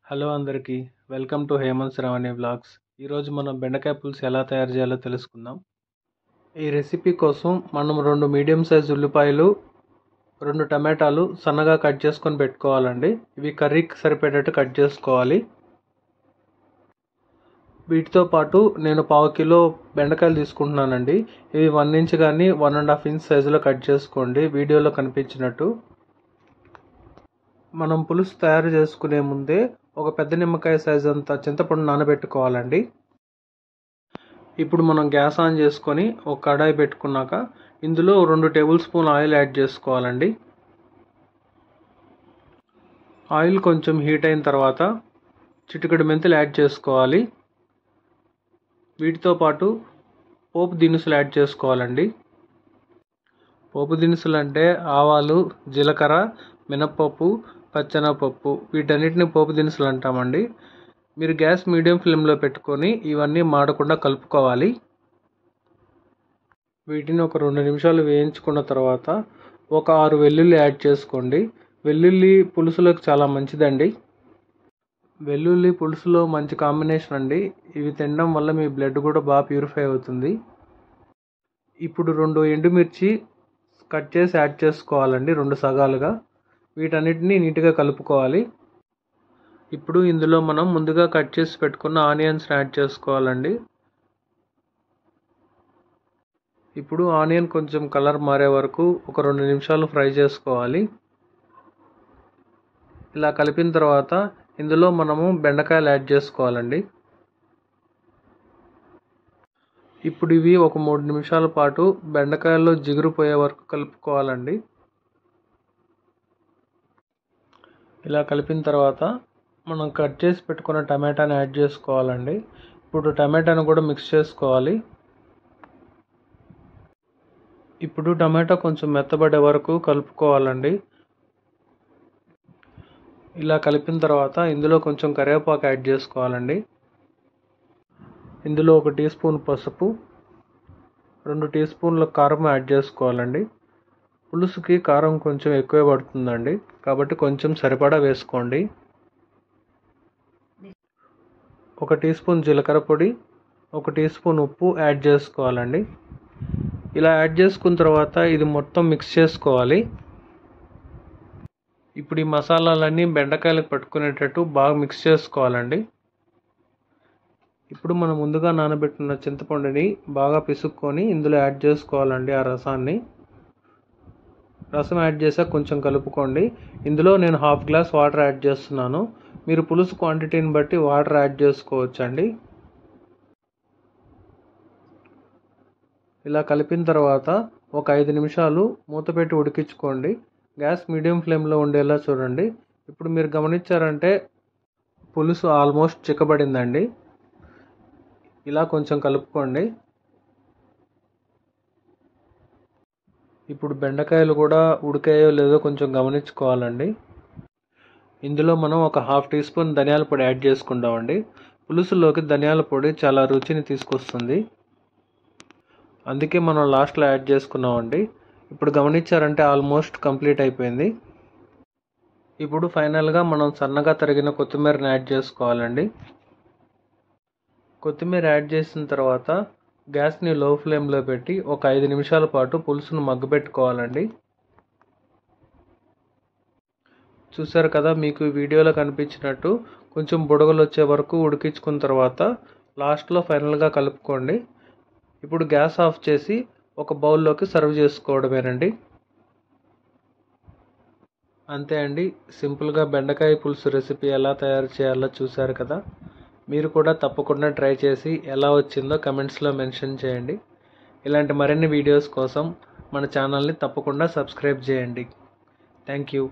Hello అందరికీ welcome to Hemanth Sravani vlogs. ఈరోజు మనం బెండకాయ పులుసు ఎలా తయారు చేయాలో తెలుసుకుందాం. ఈ రెసిపీ కోసం మనం 2 మీడియం సైజ్ ఉల్లిపాయలు, 2 టమాటాలు సన్నగా కట్ చేసుకొని పెట్టుకోవాలండి. ఇవి కర్రీకి సరిపడేటట్టు కట్ చేసుకోవాలి. వీటితో పాటు నేను 1/2 కిలో బెండకాయలు తీసుకుంటున్నానండి. ఇవి 1 ఇంచ్ కానీ 1.5 ఇంచ్ సైజులో కట్ చేసుకోండి, వీడియోలో కనిపించినట్టు. మనం పులుసు తయారు చేసుకునే ముందే ఒక పెద్ద నిమ్మకాయ సైజు అంత చింతపండు నానబెట్టుకోవాలండి. ఇప్పుడు మనం గ్యాస్ ఆన్ చేసుకొని ఒక కడాయి పెట్టుకున్నాక ఇందులో 2 టేబుల్ స్పూన్ ఆయిల్ యాడ్ చేసుకోవాలండి. ఆయిల్ కొంచెం హీట్ అయిన తర్వాత చిటికెడు మెంతులు యాడ్ చేసుకోవాలి. వీటితో పాటు పోపు దినుసులు యాడ్ చేసుకోవాలండి. పోపు దినుసులు అంటే ఆవాలు, జీలకర్ర, మినప్పప్పు, పచ్చెనగపప్పు, వీటన్నిటిని పోపు దినుసులు అంటామండి. మీరు గ్యాస్ మీడియం ఫ్లేమ్లో పెట్టుకొని ఇవన్నీ మాడకుండా కలుపుకోవాలి. వీటిని ఒక 2 నిమిషాలు వేయించుకున్న తర్వాత ఒక 6 వెల్లుల్లి యాడ్ చేసుకోండి. వెల్లుల్లి పులుసులోకి చాలా మంచిదండి. వెల్లుల్లి పులుసులో మంచి కాంబినేషన్ అండి. ఇవి తినడం వల్ల మీ బ్లడ్ కూడా బాగా ప్యూరిఫై అవుతుంది. ఇప్పుడు 2 ఎండుమిర్చి కట్ చేసి యాడ్ చేసుకోవాలండి, 2 సగాలుగా. వీటన్నిటిని నీట్గా కలుపుకోవాలి. ఇప్పుడు ఇందులో మనం ముందుగా కట్ చేసి పెట్టుకున్న ఆనియన్స్ యాడ్ చేసుకోవాలండి. ఇప్పుడు ఆనియన్ కొంచెం కలర్ మారే వరకు ఒక 2 నిమిషాలు ఫ్రై చేసుకోవాలి. ఇలా కలిపిన తర్వాత ఇందులో మనము బెండకాయలు యాడ్ చేసుకోవాలండి. ఇప్పుడు ఇవి ఒక 3 నిమిషాల పాటు బెండకాయల్లో జిగురు పోయే వరకు కలుపుకోవాలండి. ఇలా కలిపిన తర్వాత మనం కట్ చేసి పెట్టుకున్న టమాటాని యాడ్ చేసుకోవాలండి. ఇప్పుడు టమాటాను కూడా మిక్స్ చేసుకోవాలి. ఇప్పుడు టమాటా కొంచెం మెత్తబడే వరకు కలుపుకోవాలండి. ఇలా కలిపిన తర్వాత ఇందులో కొంచెం కరివేపాకు యాడ్ చేసుకోవాలండి. ఇందులో 1 టీ స్పూన్ పసుపు, 2 టీ స్పూన్ల కారం యాడ్ చేసుకోవాలండి. పులుసుకి కారం కొంచెం ఎక్కువే పడుతుందండి, కాబట్టి కొంచెం సరిపడా వేసుకోండి. 1 టీ స్పూన్ జీలకర్ర పొడి, 1 టీ స్పూన్ ఉప్పు యాడ్ చేసుకోవాలండి. ఇలా యాడ్ చేసుకున్న తర్వాత ఇది మొత్తం మిక్స్ చేసుకోవాలి. ఇప్పుడు ఈ మసాలాలన్నీ బెండకాయలకు పట్టుకునేటట్టు బాగా మిక్స్ చేసుకోవాలండి. ఇప్పుడు మనం ముందుగా నానబెట్టిన చింతపండుని బాగా పిసుక్కొని ఇందులో యాడ్ చేసుకోవాలండి. ఆ రసం యాడ్ చేసాక కొంచెం కలుపుకోండి. ఇందులో నేను 1/2 గ్లాస్ వాటర్ యాడ్ చేస్తున్నాను. మీరు పులుసు క్వాంటిటీని బట్టి వాటర్ యాడ్ చేసుకోవచ్చండి. ఇలా కలిపిన తర్వాత ఒక 5 నిమిషాలు మూత పెట్టి ఉడికించుకోండి. గ్యాస్ మీడియం ఫ్లేమ్లో ఉండేలా చూడండి. ఇప్పుడు మీరు గమనించారంటే పులుసు ఆల్మోస్ట్ చిక్కబడిందండి. ఇలా కొంచెం కలుపుకోండి. ఇప్పుడు బెండకాయలు కూడా ఉడికాయో లేదో కొంచెం గమనించుకోవాలండి. ఇందులో మనం ఒక 1/2 టీ స్పూన్ ధనియాల పొడి యాడ్ చేసుకుంటామండి. పులుసులోకి ధనియాల పొడి చాలా రుచిని తీసుకొస్తుంది, అందుకే మనం లాస్ట్లో యాడ్ చేసుకున్నామండి. ఇప్పుడు గమనించారంటే ఆల్మోస్ట్ కంప్లీట్ అయిపోయింది. ఇప్పుడు ఫైనల్గా మనం సన్నగా తరిగిన కొత్తిమీరని యాడ్ చేసుకోవాలండి. కొత్తిమీర యాడ్ చేసిన తర్వాత గ్యాస్ని లో ఫ్లేమ్లో పెట్టి ఒక 5 నిమిషాల పాటు పులుసును మగ్గబెట్టుకోవాలండి. చూసారు కదా, మీకు వీడియోలో కనిపించినట్టు కొంచెం బుడగలు వచ్చే వరకు ఉడికించుకున్న తర్వాత లాస్ట్లో ఫైనల్గా కలుపుకోండి. ఇప్పుడు గ్యాస్ ఆఫ్ చేసి ఒక బౌల్లోకి సర్వ్ చేసుకోవడమేనండి. అంతే అండి, సింపుల్గా బెండకాయ పులుసు రెసిపీ ఎలా తయారు చేయాలో చూసారు కదా. మీరు కూడా తప్పకుండా ట్రై చేసి ఎలా వచ్చిందో కమెంట్స్లో మెన్షన్ చేయండి. ఇలాంటి మరిన్ని వీడియోస్ కోసం మన ఛానల్ని తప్పకుండా సబ్స్క్రైబ్ చేయండి. Thank you.